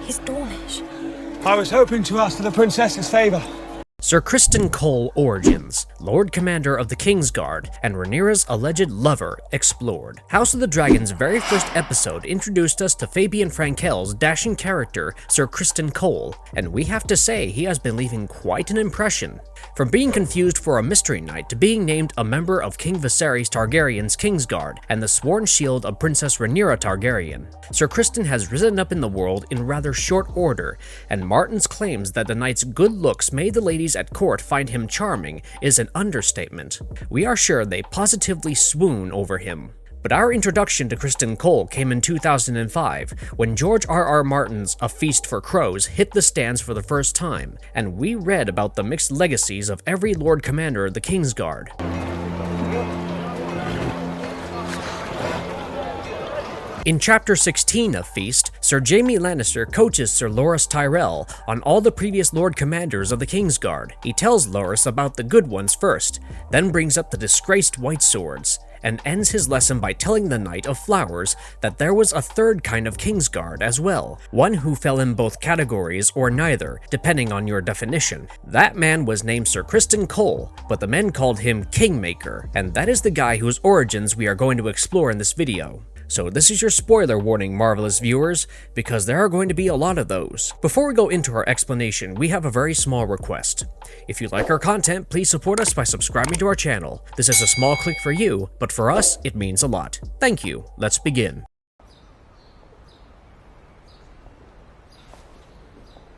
He's Dornish. I was hoping to ask for the princess's favor. Sir Criston Cole origins, Lord Commander of the Kingsguard, and Rhaenyra's alleged lover explored. House of the Dragon's very first episode introduced us to Fabian Frankel's dashing character, Sir Criston Cole, and we have to say he has been leaving quite an impression. From being confused for a mystery knight to being named a member of King Viserys Targaryen's Kingsguard and the sworn shield of Princess Rhaenyra Targaryen, Sir Criston has risen up in the world in rather short order, and Martin's claims that the knight's good looks made the ladies at court find him charming is an understatement. We are sure they positively swoon over him. But our introduction to Criston Cole came in 2005, when George R.R. Martin's A Feast for Crows hit the stands for the first time, and we read about the mixed legacies of every Lord Commander of the Kingsguard. In Chapter 16 of Feast, Sir Jaime Lannister coaches Sir Loras Tyrell on all the previous Lord Commanders of the Kingsguard. He tells Loras about the good ones first, then brings up the disgraced White Swords, and ends his lesson by telling the Knight of Flowers that there was a third kind of Kingsguard as well, one who fell in both categories or neither, depending on your definition. That man was named Sir Criston Cole, but the men called him Kingmaker, and that is the guy whose origins we are going to explore in this video. So this is your spoiler warning, marvelous viewers, because there are going to be a lot of those. Before we go into our explanation, we have a very small request. If you like our content, please support us by subscribing to our channel. This is a small click for you, but for us, it means a lot. Thank you. Let's begin.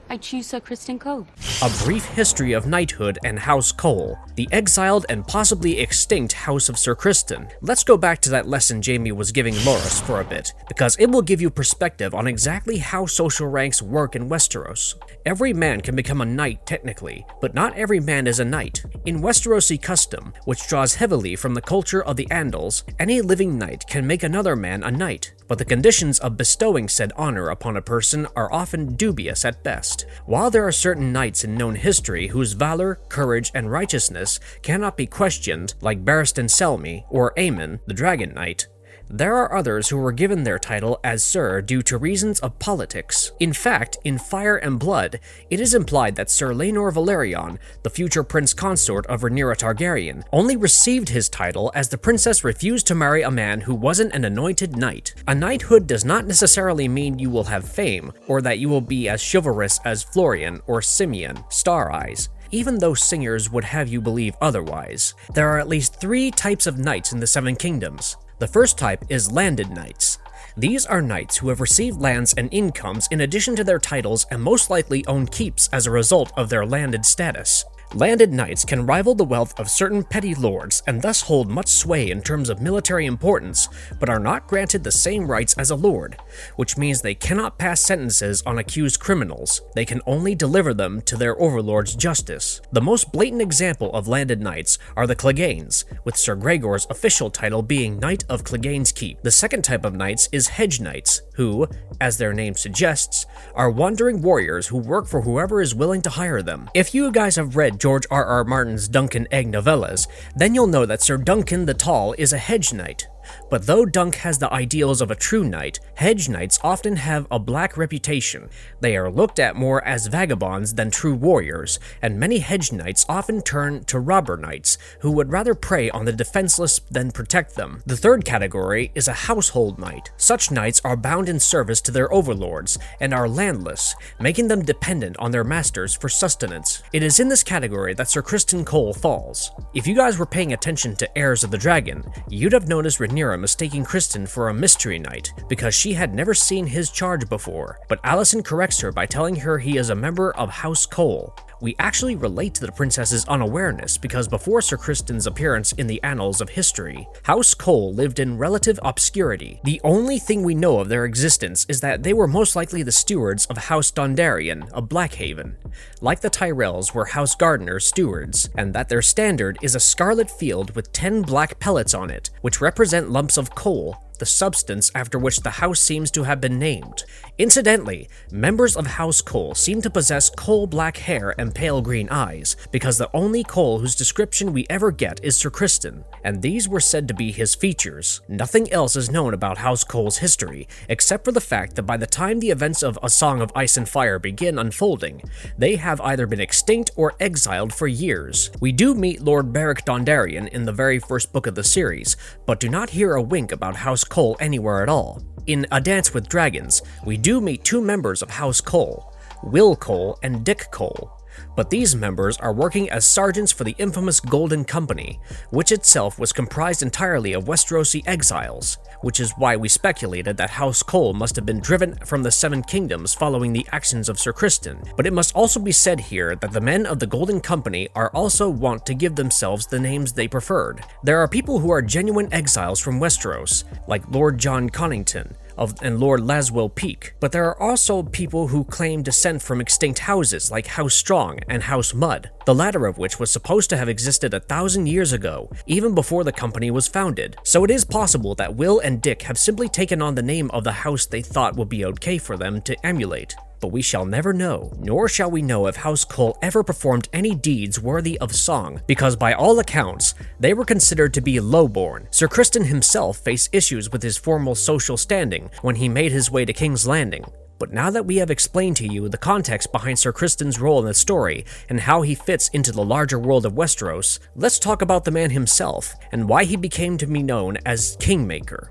I choose Sir Criston Cole. A brief history of knighthood and House Cole, the exiled and possibly extinct House of Sir Criston. Let's go back to that lesson Jaime was giving Loras for a bit, because it will give you perspective on exactly how social ranks work in Westeros. Every man can become a knight technically, but not every man is a knight. In Westerosi custom, which draws heavily from the culture of the Andals, any living knight can make another man a knight, but the conditions of bestowing said honor upon a person are often dubious at best. While there are certain knights in known history whose valor, courage, and righteousness cannot be questioned, like Barristan Selmy or Aemon, the Dragon Knight, there are others who were given their title as Sir due to reasons of politics. In fact, in Fire and Blood, it is implied that Sir Laenor Velaryon, the future prince consort of Rhaenyra Targaryen, only received his title as the princess refused to marry a man who wasn't an anointed knight. A knighthood does not necessarily mean you will have fame, or that you will be as chivalrous as Florian or Simeon, Star Eyes, even though singers would have you believe otherwise. There are at least 3 types of knights in the Seven Kingdoms. The first type is landed knights. These are knights who have received lands and incomes in addition to their titles and most likely own keeps as a result of their landed status. Landed knights can rival the wealth of certain petty lords and thus hold much sway in terms of military importance, but are not granted the same rights as a lord, which means they cannot pass sentences on accused criminals. They can only deliver them to their overlord's justice. The most blatant example of landed knights are the Cleganes, with Sir Gregor's official title being Knight of Clegane's Keep. The second type of knights is hedge knights, who, as their name suggests, are wandering warriors who work for whoever is willing to hire them. If you guys have read George R.R. Martin's Duncan Egg novellas, then you'll know that Sir Duncan the Tall is a hedge knight. But though Dunk has the ideals of a true knight, hedge knights often have a black reputation. They are looked at more as vagabonds than true warriors, and many hedge knights often turn to robber knights, who would rather prey on the defenseless than protect them. The third category is a household knight. Such knights are bound in service to their overlords, and are landless, making them dependent on their masters for sustenance. It is in this category that Sir Criston Cole falls. If you guys were paying attention to Heirs of the Dragon, you'd have noticed Rhaenyra mistaking Criston for a mystery knight because she had never seen his charge before, but Alicent corrects her by telling her he is a member of House Cole. We actually relate to the princess's unawareness because before Sir Criston's appearance in the annals of history, House Cole lived in relative obscurity. The only thing we know of their existence is that they were most likely the stewards of House Dondarrion of Blackhaven, like the Tyrells were House Gardener's stewards, and that their standard is a scarlet field with 10 black pellets on it, which represent lumps of coal, the substance after which the house seems to have been named. Incidentally, members of House Cole seem to possess coal-black hair and pale green eyes, because the only Cole whose description we ever get is Sir Criston, and these were said to be his features. Nothing else is known about House Cole's history, except for the fact that by the time the events of A Song of Ice and Fire begin unfolding, they have either been extinct or exiled for years. We do meet Lord Beric Dondarrion in the very first book of the series, but do not hear a wink about House Cole anywhere at all. In A Dance with Dragons, we do meet two members of House Cole, Will Cole and Dick Cole, but these members are working as sergeants for the infamous Golden Company, which itself was comprised entirely of Westerosi exiles, which is why we speculated that House Cole must have been driven from the Seven Kingdoms following the actions of Sir Criston. But it must also be said here that the men of the Golden Company are also wont to give themselves the names they preferred. There are people who are genuine exiles from Westeros, like Lord John Connington, and Lord Laswell Peake, but there are also people who claim descent from extinct houses like House Strong and House Mud, the latter of which was supposed to have existed 1,000 years ago, even before the company was founded. So it is possible that Will and Dick have simply taken on the name of the house they thought would be okay for them to emulate. But we shall never know, nor shall we know if House Cole ever performed any deeds worthy of song, because by all accounts, they were considered to be lowborn. Sir Criston himself faced issues with his formal social standing when he made his way to King's Landing. But now that we have explained to you the context behind Sir Criston's role in the story and how he fits into the larger world of Westeros, let's talk about the man himself and why he became to be known as Kingmaker.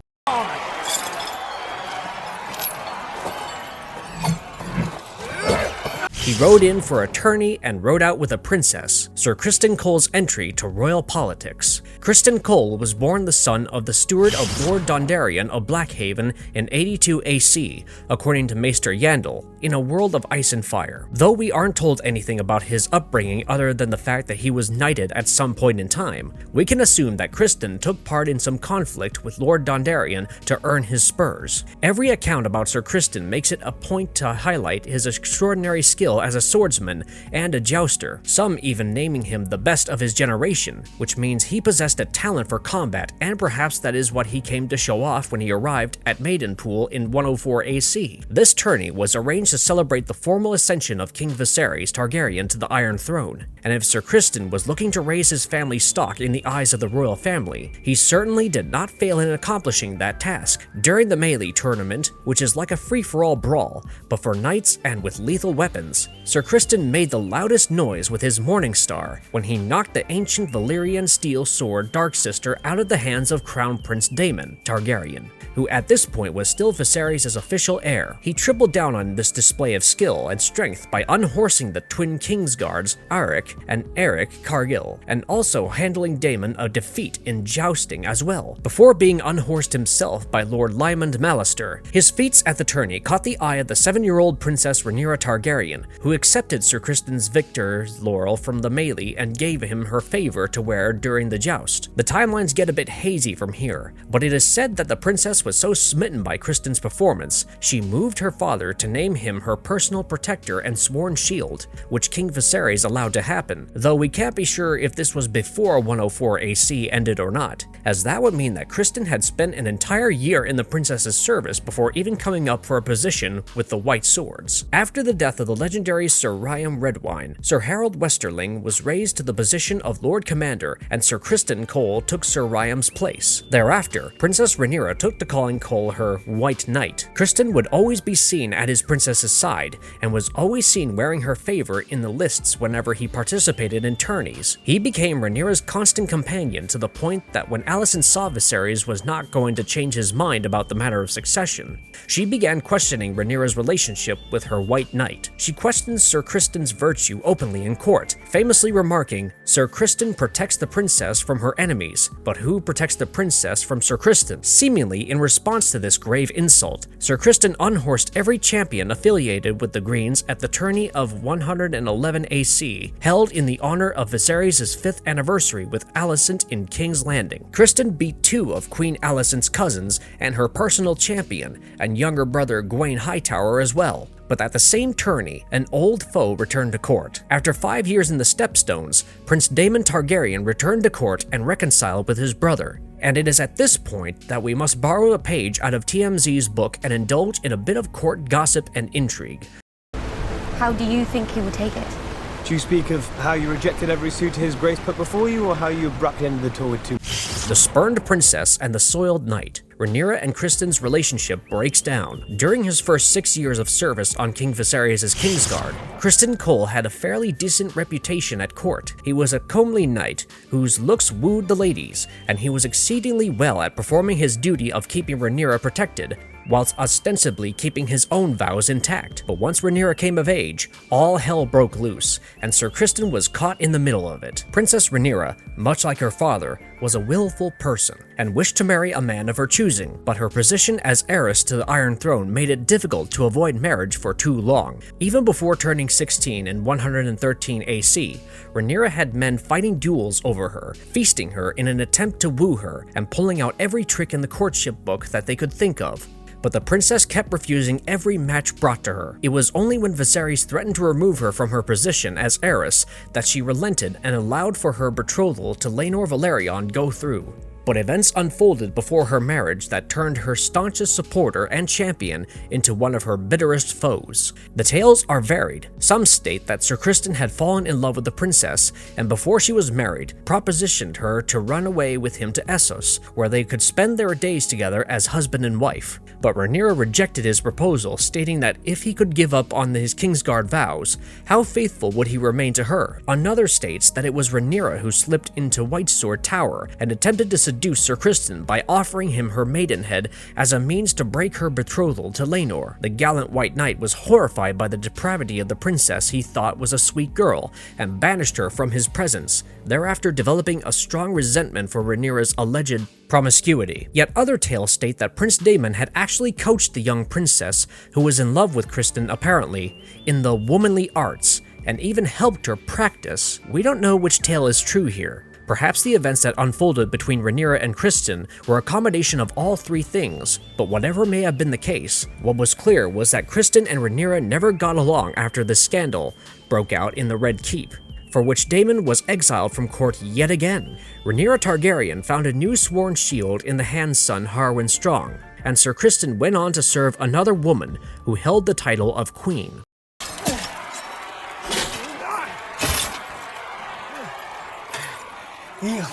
He rode in for a tourney and rode out with a princess, Sir Criston Cole's entry to royal politics. Criston Cole was born the son of the steward of Lord Dondarrion of Blackhaven in 82 AC, according to Maester Yandel, in a world of ice and fire. Though we aren't told anything about his upbringing other than the fact that he was knighted at some point in time, we can assume that Criston took part in some conflict with Lord Dondarrion to earn his spurs. Every account about Sir Criston makes it a point to highlight his extraordinary skill as a swordsman and a jouster, some even naming him the best of his generation, which means he possessed a talent for combat, and perhaps that is what he came to show off when he arrived at Maidenpool in 104 AC. This tourney was arranged to celebrate the formal ascension of King Viserys Targaryen to the Iron Throne, and if Sir Criston was looking to raise his family's stock in the eyes of the royal family, he certainly did not fail in accomplishing that task. During the melee tournament, which is like a free-for-all brawl, but for knights and with lethal weapons, Sir Criston made the loudest noise with his Morning Star when he knocked the ancient Valyrian steel sword Darksister out of the hands of Crown Prince Daemon Targaryen, who at this point was still Viserys' official heir. He tripled down on this display of skill and strength by unhorsing the twin Kingsguards Arik and Eric Cargill, and also handling Daemon a defeat in jousting as well, before being unhorsed himself by Lord Lymond Mallister. His feats at the tourney caught the eye of the 7-year-old Princess Rhaenyra Targaryen, who accepted Sir Criston's victor's laurel from the melee and gave him her favor to wear during the joust. The timelines get a bit hazy from here, but it is said that the princess was so smitten by Criston's performance, she moved her father to name him her personal protector and sworn shield, which King Viserys allowed to happen, though we can't be sure if this was before 104 AC ended or not, as that would mean that Criston had spent an entire year in the princess's service before even coming up for a position with the White Swords. After the death of the legendary Sir Ryam Redwine, Sir Harold Westerling was raised to the position of Lord Commander, and Sir Criston Cole took Sir Ryam's place. Thereafter, Princess Rhaenyra took to calling Cole her White Knight. Criston would always be seen at his princess's side, and was always seen wearing her favor in the lists whenever he participated in tourneys. He became Rhaenyra's constant companion to the point that when Alicent saw Viserys was not going to change his mind about the matter of succession, she began questioning Rhaenyra's relationship with her White Knight. She questions Sir Criston's virtue openly in court, famously remarking, "Sir Criston protects the princess from her enemies, but who protects the princess from Sir Criston?" Seemingly in response to this grave insult, Sir Criston unhorsed every champion affiliated with the Greens at the tourney of 111 AC, held in the honor of Viserys' 5th anniversary with Alicent in King's Landing. Criston beat 2 of Queen Alicent's cousins and her personal champion, and younger brother Gwaine Hightower as well. But at the same tourney, an old foe returned to court. After 5 years in the Stepstones, Prince Daemon Targaryen returned to court and reconciled with his brother. And it is at this point that we must borrow a page out of TMZ's book and indulge in a bit of court gossip and intrigue. How do you think he would take it? Do you speak of how you rejected every suitor his grace put before you, or how you abruptly ended the tour with two? The spurned princess and the soiled knight. Rhaenyra and Criston's relationship breaks down. During his first 6 years of service on King Viserys' Kingsguard, Criston Cole had a fairly decent reputation at court. He was a comely knight whose looks wooed the ladies, and he was exceedingly well at performing his duty of keeping Rhaenyra protected, whilst ostensibly keeping his own vows intact. But once Rhaenyra came of age, all hell broke loose, and Sir Criston was caught in the middle of it. Princess Rhaenyra, much like her father, was a willful person, and wished to marry a man of her choosing, but her position as heiress to the Iron Throne made it difficult to avoid marriage for too long. Even before turning 16 in 113 AC, Rhaenyra had men fighting duels over her, feasting her in an attempt to woo her, and pulling out every trick in the courtship book that they could think of. But the princess kept refusing every match brought to her. It was only when Viserys threatened to remove her from her position as heiress that she relented and allowed for her betrothal to Laenor Velaryon go through. But events unfolded before her marriage that turned her staunchest supporter and champion into one of her bitterest foes. The tales are varied. Some state that Sir Criston had fallen in love with the princess, and before she was married, propositioned her to run away with him to Essos, where they could spend their days together as husband and wife. But Rhaenyra rejected his proposal, stating that if he could give up on his Kingsguard vows, how faithful would he remain to her? Another states that it was Rhaenyra who slipped into Whitesword Tower and attempted to seduce Sir Criston by offering him her maidenhead as a means to break her betrothal to Laenor. The gallant White Knight was horrified by the depravity of the princess he thought was a sweet girl, and banished her from his presence, thereafter developing a strong resentment for Rhaenyra's alleged promiscuity. Yet other tales state that Prince Daemon had actually coached the young princess, who was in love with Criston apparently, in the womanly arts, and even helped her practice. We don't know which tale is true here. Perhaps the events that unfolded between Rhaenyra and Criston were a combination of all three things, but whatever may have been the case, what was clear was that Criston and Rhaenyra never got along after the scandal broke out in the Red Keep, for which Daemon was exiled from court yet again. Rhaenyra Targaryen found a new sworn shield in the Hand's son Harwin Strong, and Sir Criston went on to serve another woman who held the title of Queen. Yield.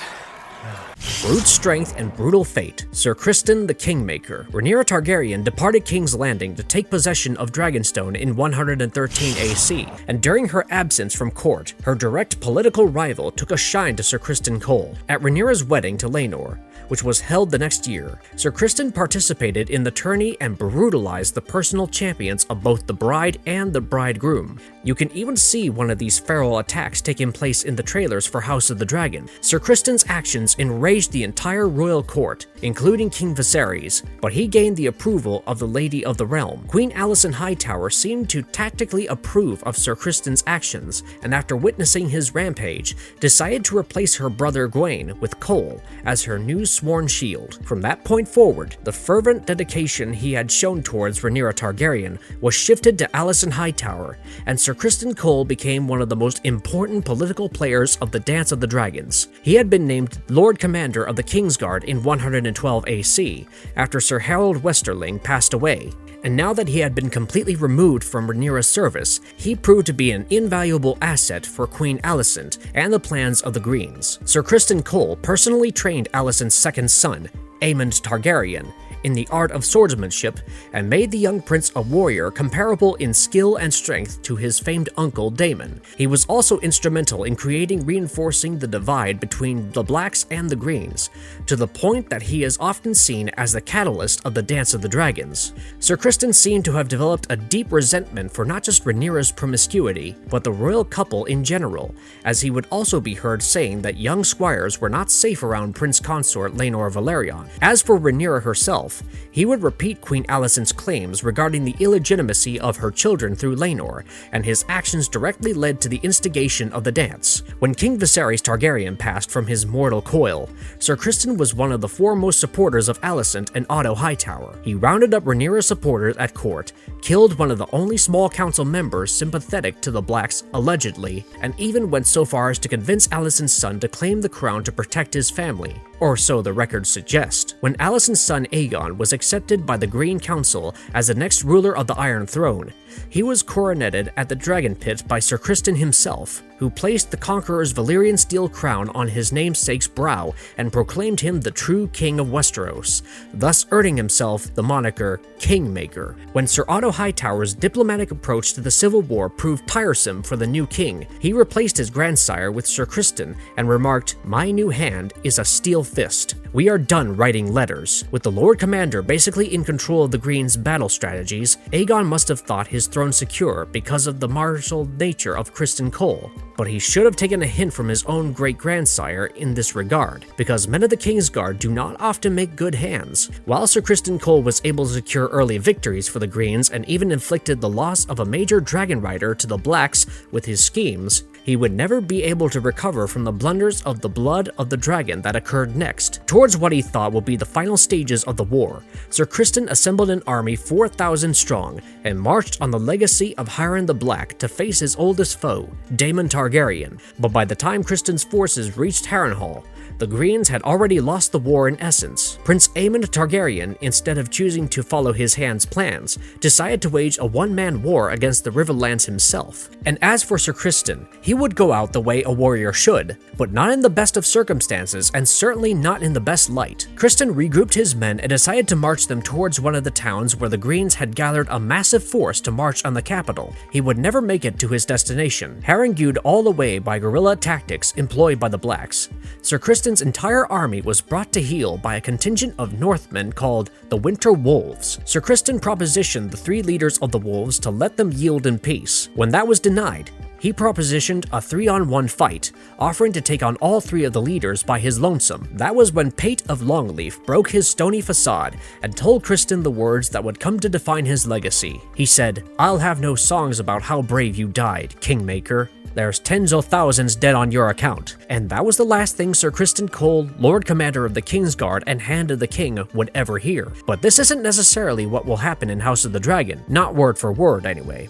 Brute strength and brutal fate. Sir Criston the Kingmaker. Rhaenyra Targaryen departed King's Landing to take possession of Dragonstone in 113 AC, and during her absence from court, her direct political rival took a shine to Sir Criston Cole. At Rhaenyra's wedding to Laenor, which was held the next year, Sir Criston participated in the tourney and brutalized the personal champions of both the bride and the bridegroom. You can even see one of these feral attacks taking place in the trailers for House of the Dragon. Sir Criston's actions enraged the entire royal court, including King Viserys, but he gained the approval of the Lady of the Realm. Queen Alicent Hightower seemed to tactically approve of Sir Criston's actions, and after witnessing his rampage, decided to replace her brother Gwaine with Cole as her new sworn shield. From that point forward, the fervent dedication he had shown towards Rhaenyra Targaryen was shifted to Alicent Hightower, and Sir Criston Cole became one of the most important political players of the Dance of the Dragons. He had been named Lord Commander of the Kingsguard in 112 AC, after Sir Harold Westerling passed away, and now that he had been completely removed from Rhaenyra's service, he proved to be an invaluable asset for Queen Alicent and the plans of the Greens. Sir Criston Cole personally trained Alicent's second son, Aemond Targaryen, in the art of swordsmanship, and made the young prince a warrior comparable in skill and strength to his famed uncle Daemon. He was also instrumental in reinforcing the divide between the Blacks and the Greens, to the point that he is often seen as the catalyst of the Dance of the Dragons. Sir Criston seemed to have developed a deep resentment for not just Rhaenyra's promiscuity, but the royal couple in general, as he would also be heard saying that young squires were not safe around Prince Consort Laenor Velaryon. As for Rhaenyra herself, he would repeat Queen Alicent's claims regarding the illegitimacy of her children through Laenor, and his actions directly led to the instigation of the dance. When King Viserys Targaryen passed from his mortal coil, Sir Criston was one of the foremost supporters of Alicent and Otto Hightower. He rounded up Rhaenyra's supporters at court, killed one of the only small council members sympathetic to the Blacks, allegedly, and even went so far as to convince Alicent's son to claim the crown to protect his family, or so the records suggest. When Alicent's son Aegon was accepted by the Green Council as the next ruler of the Iron Throne, he was coroneted at the Dragon Pit by Sir Criston himself, who placed the Conqueror's Valyrian steel crown on his namesake's brow and proclaimed him the true king of Westeros, thus earning himself the moniker Kingmaker. When Sir Otto Hightower's diplomatic approach to the Civil War proved tiresome for the new king, he replaced his grandsire with Sir Criston and remarked, "My new hand is a steel fist. We are done writing letters." With the Lord Commander basically in control of the Green's battle strategies, Aegon must have thought his throne secure because of the martial nature of Criston Cole. But he should have taken a hint from his own great-grandsire in this regard, because men of the Kingsguard do not often make good hands. While Sir Criston Cole was able to secure early victories for the Greens and even inflicted the loss of a major dragon rider to the Blacks with his schemes, he would never be able to recover from the blunders of the blood of the dragon that occurred next. Towards what he thought would be the final stages of the war, Sir Criston assembled an army 4,000 strong and marched on the legacy of Hiren the Black to face his oldest foe, Daemon Targaryen. But by the time Criston's forces reached Harrenhal, the Greens had already lost the war in essence. Prince Aemond Targaryen, instead of choosing to follow his hand's plans, decided to wage a one-man war against the Riverlands himself. And as for Sir Criston, he would go out the way a warrior should, but not in the best of circumstances and certainly not in the best light. Criston regrouped his men and decided to march them towards one of the towns where the Greens had gathered a massive force to march on the capital. He would never make it to his destination, harangued all the way by guerrilla tactics employed by the Blacks. Sir Criston's entire army was brought to heel by a contingent of Northmen called the Winter Wolves. Sir Criston propositioned the three leaders of the Wolves to let them yield in peace. When that was denied, he propositioned a 3-on-1 fight, offering to take on all three of the leaders by his lonesome. That was when Pate of Longleaf broke his stony facade and told Criston the words that would come to define his legacy. He said, "I'll have no songs about how brave you died, Kingmaker. There's tens of thousands dead on your account." And that was the last thing Sir Criston Cole, Lord Commander of the Kingsguard and Hand of the King, would ever hear. But this isn't necessarily what will happen in House of the Dragon, not word for word anyway.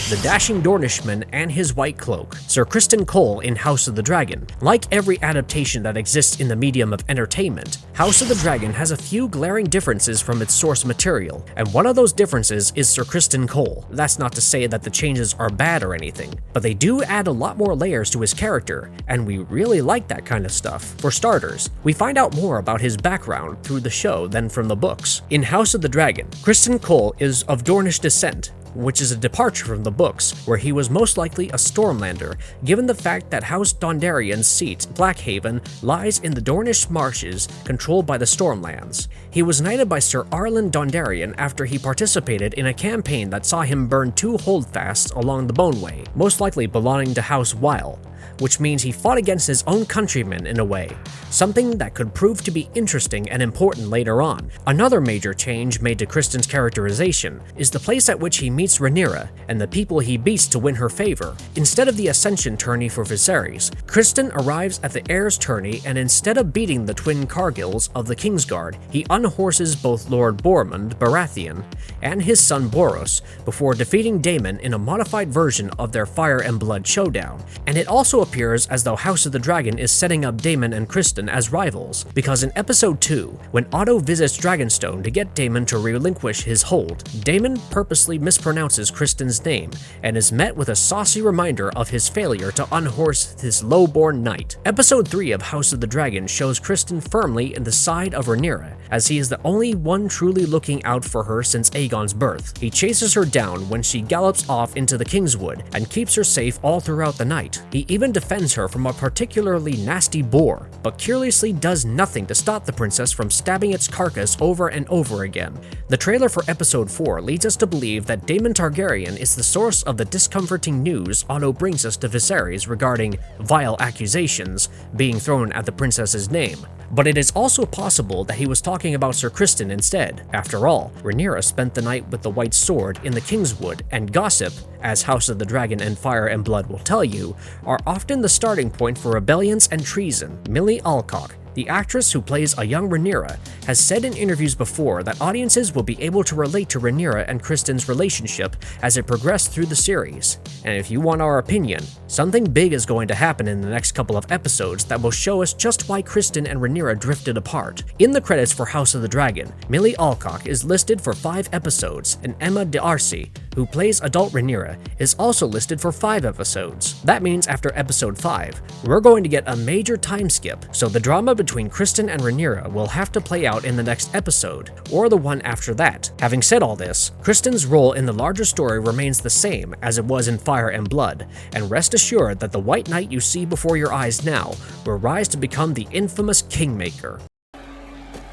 The dashing Dornishman and his white cloak, Sir Criston Cole in House of the Dragon. Like every adaptation that exists in the medium of entertainment, House of the Dragon has a few glaring differences from its source material, and one of those differences is Sir Criston Cole. That's not to say that the changes are bad or anything, but they do add a lot more layers to his character, and we really like that kind of stuff. For starters, we find out more about his background through the show than from the books. In House of the Dragon, Criston Cole is of Dornish descent, which is a departure from the books, where he was most likely a Stormlander, given the fact that House Dondarrion's seat, Blackhaven, lies in the Dornish marshes controlled by the Stormlands. He was knighted by Sir Arlan Dondarrion after he participated in a campaign that saw him burn 2 holdfasts along the Boneway, most likely belonging to House Weil, which means he fought against his own countrymen in a way, something that could prove to be interesting and important later on. Another major change made to Criston's characterization is the place at which he meets Rhaenyra and the people he beats to win her favor. Instead of the Ascension tourney for Viserys, Criston arrives at the Heirs tourney, and instead of beating the twin Cargills of the Kingsguard, he unhorses both Lord Bormund Baratheon and his son Boros before defeating Daemon in a modified version of their Fire and Blood showdown. And it also appears as though House of the Dragon is setting up Daemon and Criston as rivals, because in episode 2, when Otto visits Dragonstone to get Daemon to relinquish his hold, Daemon purposely mispronounces Criston's name and is met with a saucy reminder of his failure to unhorse his low-born knight. Episode 3 of House of the Dragon shows Criston firmly in the side of Rhaenyra, as he is the only one truly looking out for her since Aegon's birth. He chases her down when she gallops off into the Kingswood and keeps her safe all throughout the night. He even defends her from a particularly nasty boar, but curiously does nothing to stop the princess from stabbing its carcass over and over again. The trailer for episode 4 leads us to believe that Daemon Targaryen is the source of the discomforting news Otto brings us to Viserys regarding vile accusations being thrown at the princess's name. But it is also possible that he was talking about Sir Criston instead. After all, Rhaenyra spent the night with the White Sword in the Kingswood, and gossip, as House of the Dragon and Fire and Blood will tell you, are often the starting point for rebellions and treason. Millie Alcock, The actress who plays a young Rhaenyra has said in interviews before that audiences will be able to relate to Rhaenyra and Criston's relationship as it progressed through the series. And if you want our opinion, something big is going to happen in the next couple of episodes that will show us just why Criston and Rhaenyra drifted apart. In the credits for House of the Dragon, Millie Alcock is listed for 5 episodes, and Emma D'Arcy, who plays adult Rhaenyra, is also listed for 5 episodes. That means after episode 5, we're going to get a major time skip, so the drama between Criston and Rhaenyra will have to play out in the next episode, or the one after that. Having said all this, Criston's role in the larger story remains the same as it was in Fire and Blood, and rest assured that the White Knight you see before your eyes now will rise to become the infamous Kingmaker.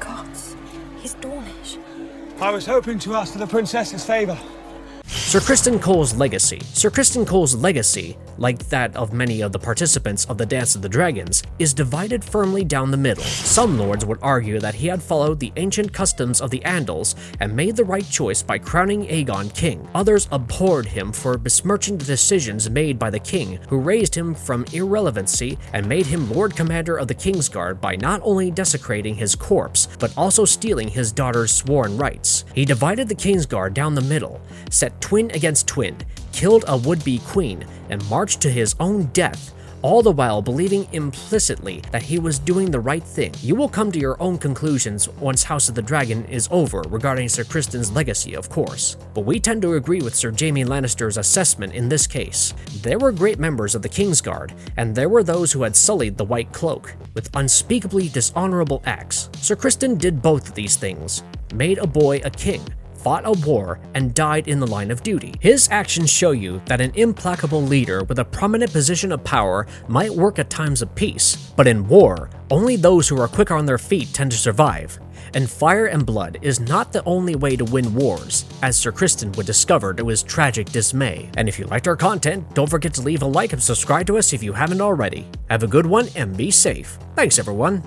Gods, he's Dornish. I was hoping to ask for the princess's favor. Sir Criston Cole's legacy. Sir Criston Cole's legacy, like that of many of the participants of the Dance of the Dragons, is divided firmly down the middle. Some lords would argue that he had followed the ancient customs of the Andals and made the right choice by crowning Aegon king. Others abhorred him for besmirching the decisions made by the king, who raised him from irrelevancy and made him Lord Commander of the Kingsguard by not only desecrating his corpse, but also stealing his daughter's sworn rights. He divided the Kingsguard down the middle, set twin against twin, killed a would-be queen, and marched to his own death, all the while believing implicitly that he was doing the right thing. You will come to your own conclusions once House of the Dragon is over regarding Sir Criston's legacy, of course, but we tend to agree with Sir Jaime Lannister's assessment in this case. There were great members of the Kingsguard, and there were those who had sullied the White Cloak with unspeakably dishonorable acts. Sir Criston did both of these things, made a boy a king, fought a war, and died in the line of duty. His actions show you that an implacable leader with a prominent position of power might work at times of peace, but in war, only those who are quick on their feet tend to survive. And Fire and Blood is not the only way to win wars, as Sir Criston would discover to his tragic dismay. And if you liked our content, don't forget to leave a like and subscribe to us if you haven't already. Have a good one and be safe. Thanks everyone.